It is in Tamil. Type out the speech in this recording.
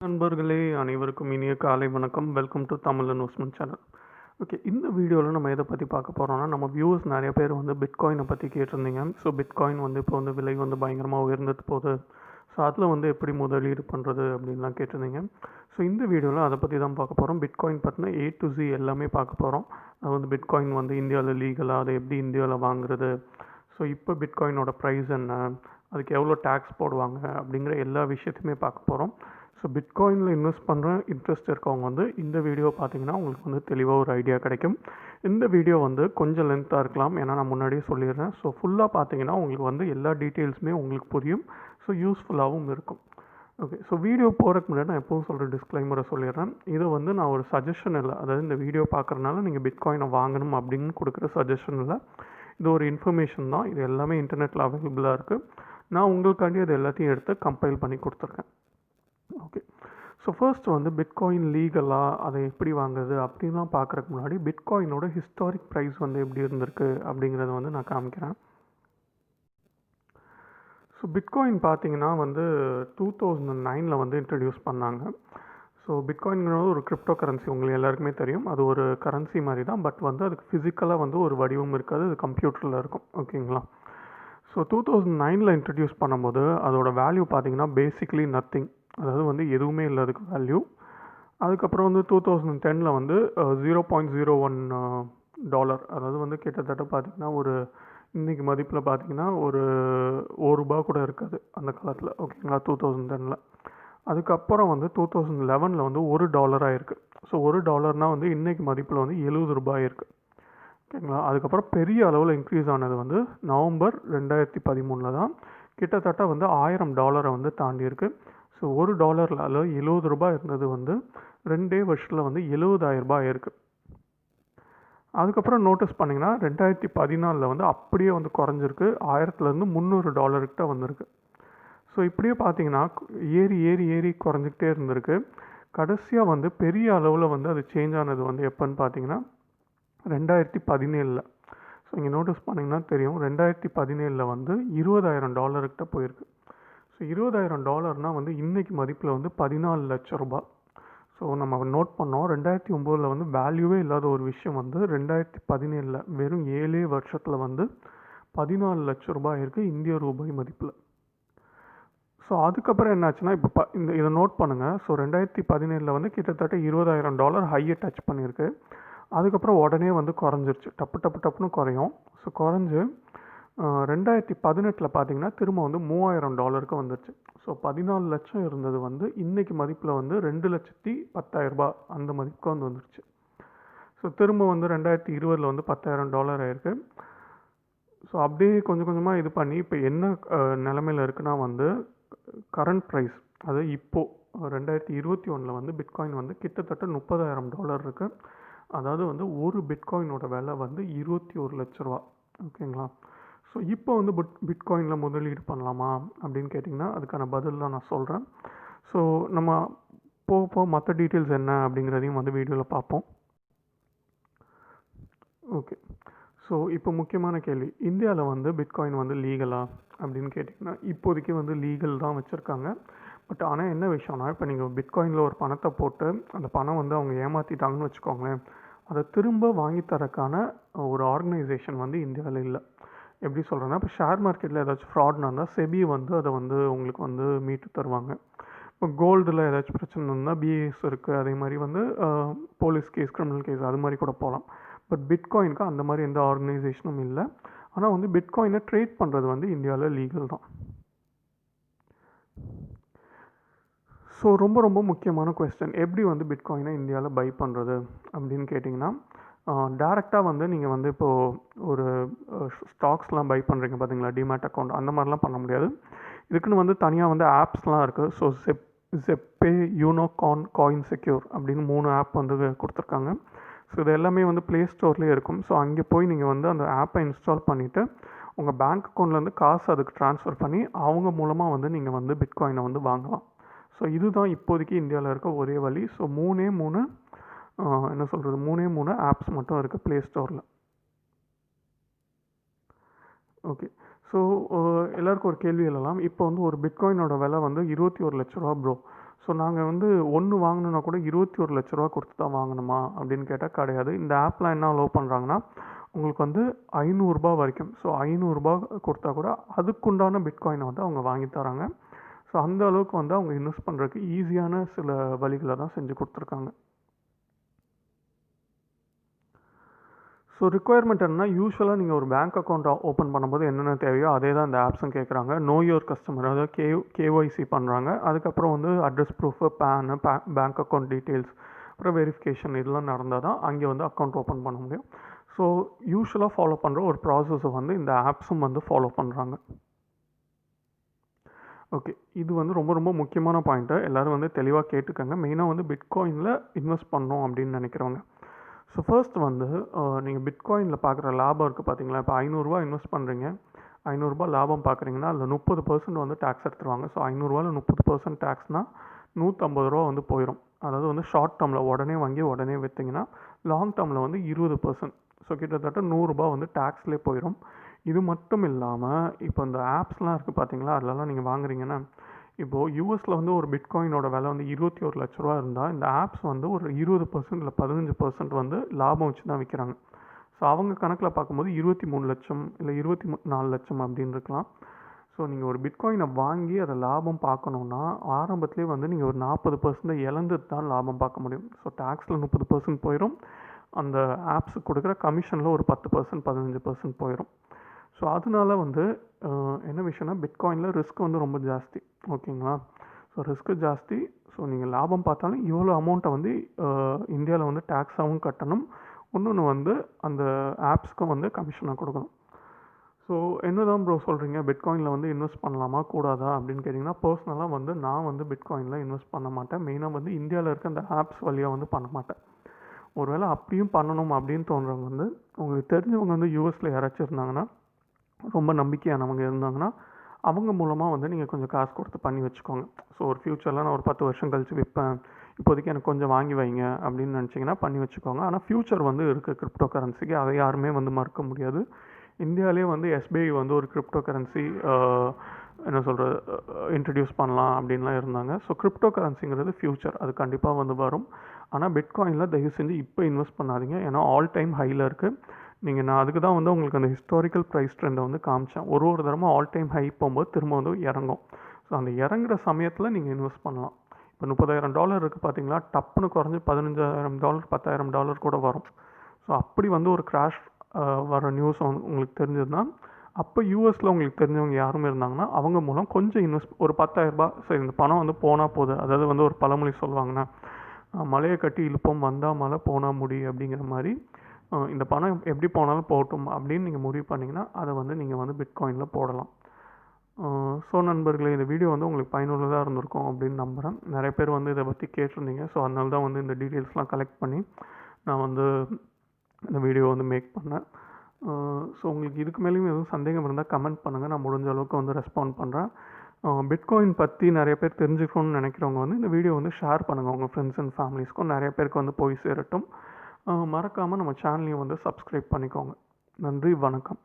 நண்பர்களே அனைவருக்கும் இனிய காலை வணக்கம். Welcome to Tamil investment channel. Okay, இந்த வீடியோவில் நம்ம எதை பற்றி பார்க்க போகிறோம்னா, நம்ம வியூவர்ஸ் நிறைய பேர் வந்து பிட்காயினை பற்றி கேட்டிருந்தீங்க. ஸோ பிட்காயின் வந்து இப்போ வந்து விலை வந்து பயங்கரமாக உயர்ந்துட்டு போகுது. ஸோ அதில் வந்து எப்படி முதலீடு பண்ணுறது அப்படின்லாம் கேட்டிருந்தீங்க. ஸோ இந்த வீடியோவில் அதை பற்றி தான் பார்க்க போகிறோம். பிட்காயின் பற்றின A to Z எல்லாமே பார்க்க போகிறோம். அது வந்து பிட்காயின் வந்து இந்தியாவில் லீகலாக, அதை எப்படி இந்தியாவில் வாங்குறது, ஸோ இப்போ பிட்காயினோட ப்ரைஸ் என்ன, அதுக்கு எவ்வளோ டேக்ஸ் போடுவாங்க அப்படிங்கிற எல்லா விஷயத்தையுமே பார்க்க போகிறோம். ஸோ பிட்காயினில் இன்வெஸ்ட் பண்ணுற இன்ட்ரெஸ்ட் இருக்கவங்க வந்து இந்த வீடியோ பார்த்தீங்கன்னா உங்களுக்கு வந்து தெளிவாக ஒரு ஐடியா கிடைக்கும். இந்த வீடியோ வந்து கொஞ்சம் லென்த்தாக இருக்கலாம், ஏன்னா நான் முன்னாடியே சொல்லிடுறேன். ஸோ ஃபுல்லாக பார்த்தீங்கன்னா உங்களுக்கு வந்து எல்லா டீட்டெயில்ஸுமே உங்களுக்கு புரியும். ஸோ யூஸ்ஃபுல்லாகவும் இருக்கும். ஓகே, ஸோ வீடியோ போகிறதுக்கு முன்னாடி நான் எப்பவும் சொல்கிற டிஸ்க்ளைமரை சொல்லிடுறேன். இது வந்து நான் ஒரு சஜஷன் இல்லை, அதாவது இந்த வீடியோ பார்க்குறதுனால நீங்கள் பிட்காயினை வாங்கணும் அப்படின்னு கொடுக்குற சஜஷன் இல்லை. இது ஒரு இன்ஃபர்மேஷன் தான். இது எல்லாமே இன்டர்நெட்டில் அவைலபிளாக இருக்குது. நான் உங்களுக்காண்டி அது எல்லாத்தையும் எடுத்து கம்பைல் பண்ணி கொடுத்துருக்கேன். ஓகே, ஸோ ஃபர்ஸ்ட் வந்து பிட்காயின் லீகலாக அதை எப்படி வாங்குறது அப்படின்லாம் பார்க்குறதுக்கு முன்னாடி பிட்காயினோட ஹிஸ்டாரிக் ப்ரைஸ் வந்து எப்படி இருந்திருக்கு அப்படிங்கிறத வந்து நான் காமிக்கிறேன். ஸோ பிட்காயின் பார்த்தீங்கன்னா வந்து 2009 வந்து இன்ட்ரடியூஸ் பண்ணாங்க. ஸோ பிட்காயின்ங்கிறது ஒரு கிரிப்டோ கரன்சி, உங்களுக்கு எல்லாருக்குமே தெரியும். அது ஒரு கரன்சி மாதிரி தான், பட் வந்து அதுக்கு ஃபிசிக்கலாக வந்து ஒரு வடிவம் இருக்காது, அது கம்ப்யூட்டரில் இருக்கும். ஓகேங்களா? ஸோ 2009 இன்ட்ரடியூஸ் பண்ணும்போது அதோட வேல்யூ பார்த்தீங்கன்னா பேசிக்லி நத்திங், அதாவது வந்து எதுவுமே இல்லை அதுக்கு வேல்யூ. அதுக்கப்புறம் வந்து 2010 வந்து $0.01, அதாவது வந்து கிட்டத்தட்ட பார்த்திங்கன்னா ஒரு இன்றைக்கி மதிப்பில் பார்த்திங்கன்னா ஒரு ரூபா கூட இருக்காது அந்த காலத்தில். ஓகேங்களா? 2010. அதுக்கப்புறம் வந்து 2011 வந்து $1 இருக்குது. ஸோ $1 வந்து இன்றைக்கி மதிப்பில் வந்து 70 ரூபாய் இருக்குது. ஓகேங்களா? அதுக்கப்புறம் பெரிய அளவில் இன்க்ரீஸ் ஆனது வந்து நவம்பர் 2013 தான். கிட்டத்தட்ட வந்து $1000 வந்து தாண்டியிருக்கு. ஸோ $1 அதாவது 70 ரூபாய் இருந்தது வந்து 2 வருஷத்தில் வந்து 70,000 ரூபாய் இருக்குது. அதுக்கப்புறம் நோட்டீஸ் பண்ணிங்கன்னா 2014 வந்து அப்படியே வந்து குறைஞ்சிருக்கு, $1000லேருந்து $300 கிட்ட வந்திருக்கு. ஸோ இப்படியே பார்த்தீங்கன்னா ஏறி ஏறி ஏறி குறைஞ்சிக்கிட்டே இருந்திருக்கு. கடைசியாக வந்து பெரிய அளவில் வந்து அது சேஞ்ச் ஆனது வந்து எப்போன்னு பார்த்தீங்கன்னா 2017. ஸோ இங்கே நோட்டீஸ் பண்ணிங்கன்னா தெரியும், 2017 வந்து $20,000 கிட்ட போயிருக்கு. ஸோ $20,000 வந்து இன்றைக்கி மதிப்பில் வந்து 14 லட்சம் ரூபாய். ஸோ நம்ம நோட் பண்ணோம், 2009 வந்து வேல்யூவே இல்லாத ஒரு விஷயம் வந்து 2017 வெறும் 7 வருஷத்தில் வந்து 14 லட்சம் ரூபாய் இருக்குது இந்திய ரூபாய் மதிப்பில். ஸோ அதுக்கப்புறம் என்னாச்சுன்னா இப்போ இதை நோட் பண்ணுங்கள். ஸோ 2017 வந்து கிட்டத்தட்ட $20,000 ஹையை டச் பண்ணியிருக்கு. அதுக்கப்புறம் உடனே வந்து குறைஞ்சிருச்சு, டப்புன்னு குறையும். ஸோ குறைஞ்சு 2018 பார்த்தீங்கன்னா திரும்ப வந்து $3,000 வந்துருச்சு. ஸோ 14 லட்சம் இருந்தது வந்து இன்றைக்கி மதிப்பில் வந்து 2,10,000 ரூபாய் அந்த மதிப்புக்கு வந்து வந்துருச்சு. ஸோ திரும்ப வந்து 2020 வந்து $10,000 ஆயிருக்கு. ஸோ அப்படியே கொஞ்சம் கொஞ்சமாக இது பண்ணி இப்போ என்ன நிலமையில் இருக்குன்னா வந்து கரண்ட் ப்ரைஸ், அது இப்போது 2021 வந்து பிட்காயின் வந்து கிட்டத்தட்ட $30,000 இருக்குது. அதாவது வந்து ஒரு பிட்காயினோட விலை வந்து 21 லட்ச ரூபா. ஓகேங்களா? ஸோ இப்போ வந்து பிட்காயினில் முதலீடு பண்ணலாமா அப்படின்னு கேட்டிங்கன்னா அதுக்கான பதில் தான் நான் சொல்கிறேன். ஸோ நம்ம போக மற்ற டீட்டெயில்ஸ் என்ன அப்படிங்கிறதையும் வந்து வீடியோவில் பார்ப்போம். ஓகே, ஸோ இப்போ முக்கியமான கேள்வி, இந்தியாவில் வந்து பிட்காயின் வந்து லீகலா அப்படின்னு கேட்டிங்கன்னா இப்போதைக்கு வந்து லீகல் தான் வச்சுருக்காங்க. பட் ஆனால் என்ன விஷயம்னா, இப்போ நீங்கள் பிட்காயினில் ஒரு பணத்தை போட்டு அந்த பணம் வந்து அவங்க ஏமாற்றிட்டாங்கன்னு வச்சுக்கோங்களேன், அதை திரும்ப வாங்கி தரக்கான ஒரு ஆர்கனைசேஷன் வந்து இந்தியாவில் இல்லை. எப்படி சொல்கிறேன்னா, இப்போ ஷேர் மார்க்கெட்டில் ஏதாச்சும் ஃப்ராட்னா இருந்தால் செபி வந்து அதை வந்து உங்களுக்கு வந்து மீட்டு தருவாங்க. இப்போ கோல்டில் ஏதாச்சும் பிரச்சனை இருந்தால் பிஏஎஸ் இருக்குது, அதே மாதிரி வந்து போலீஸ் கேஸ், கிரிமினல் கேஸ் அது மாதிரி கூட போகலாம். பட் பிட்காயினுக்கு அந்த மாதிரி எந்த ஆர்கனைசேஷனும் இல்லை. ஆனால் வந்து பிட்காயினை ட்ரேட் பண்ணுறது வந்து இந்தியாவில் லீகல் தான். ஸோ ரொம்ப ரொம்ப முக்கியமான கொஸ்டின், எப்படி வந்து பிட்காயினை இந்தியாவில் பை பண்ணுறது அப்படின்னு கேட்டிங்கன்னா, டேரெக்டாக வந்து நீங்கள் வந்து இப்போது ஒரு ஸ்டாக்ஸ்லாம் பை பண்ணுறீங்க பார்த்தீங்களா, டிமேட் அக்கௌண்ட் அந்த மாதிரிலாம் பண்ண முடியாது. இதுக்குன்னு வந்து தனியாக வந்து ஆப்ஸ்லாம் இருக்குது. ஸோ ஜெப்பே, யூனோகான், காயின் செக்யூர் அப்படின்னு 3 ஆப் வந்து கொடுத்துருக்காங்க. ஸோ இது எல்லாமே வந்து ப்ளே ஸ்டோர்லேயே இருக்கும். ஸோ அங்கே போய் நீங்கள் வந்து அந்த ஆப்பை இன்ஸ்டால் பண்ணிவிட்டு உங்கள் பேங்க் அக்கௌண்ட்லேருந்து காசு அதுக்கு ட்ரான்ஸ்ஃபர் பண்ணி அவங்க மூலமாக வந்து நீங்கள் வந்து பிட்காயினை வந்து வாங்கலாம். ஸோ இதுதான் இப்போதைக்கு இந்தியாவில் இருக்க ஒரே வழி. ஸோ 3 ஆப்ஸ் மட்டும் இருக்குது ப்ளே ஸ்டோரில். ஓகே, ஸோ எல்லாருக்கும் ஒரு கேள்வி எழலாம், இப்போ வந்து ஒரு பிட்காயினோட விலை வந்து 21 லட்ச ரூபா ப்ரோ. ஸோ நாங்கள் வந்து ஒன்று வாங்கணுன்னா கூட 21,00,000 கொடுத்து தான் வாங்கணுமா அப்படின்னு கேட்டால் கிடையாது. இந்த ஆப்பில் என்ன அலோவ் பண்ணுறாங்கன்னா உங்களுக்கு வந்து ரூ. 500 வரைக்கும், ஸோ ரூ. 500 கொடுத்தா கூட அதுக்குண்டான பிட்காயினை வந்து அவங்க வாங்கி தராங்க. ஸோ அந்த அளவுக்கு வந்து அவங்க இன்வெஸ்ட் பண்ணுறதுக்கு ஈஸியான சில வழிகளை தான் செஞ்சு கொடுத்துருக்காங்க. ஸோ ரிக்குயர்மெண்ட் என்னன்னா, யூஸ்வலாக நீங்கள் ஒரு பேங்க் அக்கௌண்ட் ஓப்பன் பண்ணும்போது என்னென்ன தேவையோ அதே தான் இந்த ஆப்ஸும் கேட்குறாங்க. நோ யுவர் கஸ்டமர், அதாவது கேஒய்சி பண்ணுறாங்க. அதுக்கப்புறம் வந்து address proof, PAN, bank account details, அப்புறம் வெரிஃபிகேஷன் இதெல்லாம் நடந்தால் தான் அங்கே வந்து அக்கௌண்ட் ஓப்பன் பண்ண முடியும். ஸோ யூஸ்வலாக ஃபாலோ பண்ணுற ஒரு ப்ராசஸை வந்து இந்த ஆப்ஸும் வந்து ஃபாலோ பண்ணுறாங்க. ஓகே, இது வந்து ரொம்ப ரொம்ப முக்கியமான பாயிண்ட்டு. எல்லோரும் வந்து தெளிவாக கேட்டுக்கோங்க. மெயினாக வந்து பிட்காயினில் இன்வெஸ்ட் பண்ணணும் அப்படின்னு நினைக்கிறவங்க. ஸோ ஃபர்ஸ்ட் வந்து நீங்கள் பிட்காயினில் பார்க்குற லாபம் இருக்குது பார்த்தீங்களா? இப்போ ரூ. 500 இன்வெஸ்ட் பண்ணுறீங்க, ரூ. 500 லாபம் பார்க்குறீங்கன்னா அதில் 30% வந்து டேக்ஸ் எடுத்துருவாங்க. ஸோ ரூ. 30% டேக்ஸ்னால் ரூ. 150 வந்து போயிடும். அதாவது வந்து ஷார்ட் டேர்மில் உடனே வாங்கி உடனே விற்றிங்கன்னா, லாங் டேர்மில் வந்து 20%, ஸோ கிட்டத்தட்ட ரூ. 100 வந்து டேக்ஸ்லேயே போயிடும். இது மட்டும் இல்லாமல் இப்போ இந்த ஆப்ஸ்லாம் இருக்குது பார்த்தீங்களா? அதிலலாம் நீங்கள் வாங்குறீங்கன்னா, இப்போது யூஎஸில் வந்து ஒரு பிட்காயினோட விலை வந்து 21,00,000 இருந்தால் இந்த ஆப்ஸ் வந்து ஒரு 20% இல்லை 15% வந்து லாபம் வச்சு தான் விற்கிறாங்க. ஸோ அவங்க கணக்கில் பார்க்கும்போது 23 லட்சம் இல்லை 24 லட்சம் அப்படின்னு இருக்கலாம். ஸோ நீங்கள் ஒரு பிட்காயினை வாங்கி அதை லாபம் பார்க்கணுன்னா ஆரம்பத்துலேயே வந்து நீங்கள் ஒரு 40% இழந்துட்டு தான் லாபம் பார்க்க முடியும். ஸோ டேக்ஸில் 30% போயிடும், அந்த ஆப்ஸுக்கு கொடுக்குற கமிஷனில் ஒரு 10% 15% போயிடும். ஸோ அதனால வந்து என்ன விஷயம்னா பிட்காயினில் ரிஸ்க் வந்து ரொம்ப ஜாஸ்தி. ஓகேங்களா? ஸோ ரிஸ்க்கு ஜாஸ்தி. ஸோ நீங்கள் லாபம் பார்த்தாலும் இவ்வளோ அமௌண்ட்டை வந்து இந்தியாவில் வந்து டேக்ஸாகவும் கட்டணும், இன்னொன்று வந்து அந்த ஆப்ஸ்க்கும் வந்து கமிஷனாக கொடுக்கணும். ஸோ என்ன தான் ப்ரோ சொல்கிறீங்க, பிட்காயினில் வந்து இன்வெஸ்ட் பண்ணலாமா கூடாதா அப்படின்னு கேட்டிங்கன்னா, பர்சனலாக வந்து நான் வந்து பிட்காயினில் இன்வெஸ்ட் பண்ண மாட்டேன். மெயினாக வந்து இந்தியாவில் இருக்க அந்த ஆப்ஸ் வழியாக வந்து பண்ண மாட்டேன். ஒருவேளை அப்படியும் பண்ணணும் அப்படின்னு தோன்றவங்க வந்து உங்களுக்கு தெரிஞ்சவங்க வந்து யூஎஸில் யாராச்சும் இருந்தாங்கன்னா, ரொம்ப நம்பிக்கையானவங்க இருந்தாங்கன்னா அவங்க மூலமாக வந்து நீங்கள் கொஞ்சம் காசு கொடுத்து பண்ணி வச்சுக்கோங்க. ஸோ ஒரு ஃப்யூச்சரில் நான் ஒரு 10 வருஷம் கழித்து விற்பேன், இப்போதைக்கு எனக்கு கொஞ்சம் வாங்கி வைங்க அப்படின்னு நினச்சிங்கன்னா பண்ணி வச்சுக்கோங்க. ஆனால் ஃப்யூச்சர் வந்து இருக்குது கிரிப்டோ கரன்சிக்கு, அதை யாருமே வந்து மறுக்க முடியாது. இந்தியாவிலே வந்து எஸ்பிஐ வந்து ஒரு கிரிப்டோ கரன்சி என்ன சொல்கிறது இன்ட்ரடியூஸ் பண்ணலாம் அப்படின்லாம் இருந்தாங்க. ஸோ கிரிப்டோ கரன்சிங்கிறது ஃப்யூச்சர், அது கண்டிப்பாக வந்து வரும். ஆனால் பிட்காயினில் தயவு செஞ்சு இப்போ இன்வெஸ்ட் பண்ணாதீங்க, ஏன்னா ஆல் டைம் ஹையில் இருக்குது. நான் அதுக்கு தான் வந்து உங்களுக்கு அந்த ஹிஸ்டாரிக்கல் ப்ரைஸ் ட்ரெண்டை வந்து காமிச்சேன். ஒரு தரமாக ஆல் டைம் ஹை போகும்போது திரும்ப வந்து இறங்கும். ஸோ அந்த இறங்குற சமயத்தில் நீங்கள் இன்வெஸ்ட் பண்ணலாம். இப்போ $30,000 இருக்குது பார்த்தீங்களா, டப்புன்னு குறைஞ்சி $15,000 $10,000 கூட வரும். ஸோ அப்படி வந்து ஒரு கிராஷ் வர நியூஸ் வந்து உங்களுக்கு தெரிஞ்சதுன்னா, அப்போ யூஎஸில் உங்களுக்கு தெரிஞ்சவங்க யாரும் இருந்தாங்கன்னா அவங்க மூலம் கொஞ்சம் இன்வெஸ்ட் ஒரு $10,000 சரி இந்த பணம் வந்து போனால் போகுது. அதாவது வந்து ஒரு பழமொழி சொல்லுவாங்கன்னா, மலையை கட்டி இழுப்போம் வந்தால் மழை போனால் முடி அப்படிங்கிற மாதிரி, இந்த பணம் எப்படி போனாலும் போகட்டும் அப்படின்னு நீங்கள் முடிவு பண்ணிங்கன்னா அதை வந்து நீங்கள் வந்து பிட்காயினில் போடலாம். ஸோ நண்பர்களே, இந்த வீடியோ வந்து உங்களுக்கு பயனுள்ளதாக இருந்திருக்கும் அப்படின்னு நம்புகிறேன். நிறைய பேர் வந்து இதை பற்றி கேட்டிருந்தீங்க. ஸோ அதனால தான் வந்து இந்த டீட்டெயில்ஸ்லாம் கலெக்ட் பண்ணி நான் வந்து இந்த வீடியோ வந்து மேக் பண்ணேன். ஸோ உங்களுக்கு இதுக்கு மேலேயும் எதுவும் சந்தேகம் இருந்தால் கமெண்ட் பண்ணுங்கள், நான் முடிஞ்ச அளவுக்கு வந்து ரெஸ்பாண்ட் பண்ணுறேன். பிட்காயின் பற்றி நிறைய பேர் தெரிஞ்சுக்கணும்னு நினைக்கிறவங்க வந்து இந்த வீடியோ வந்து ஷேர் பண்ணுங்கள் உங்கள் ஃப்ரெண்ட்ஸ் அண்ட் ஃபேமிலிஸ்க்கும், நிறைய பேருக்கு வந்து போய் சேரட்டும். மறக்காமல் நம்ம சேனலையும் வந்து சப்ஸ்கிரைப் பண்ணிக்கோங்க. நன்றி, வணக்கம்.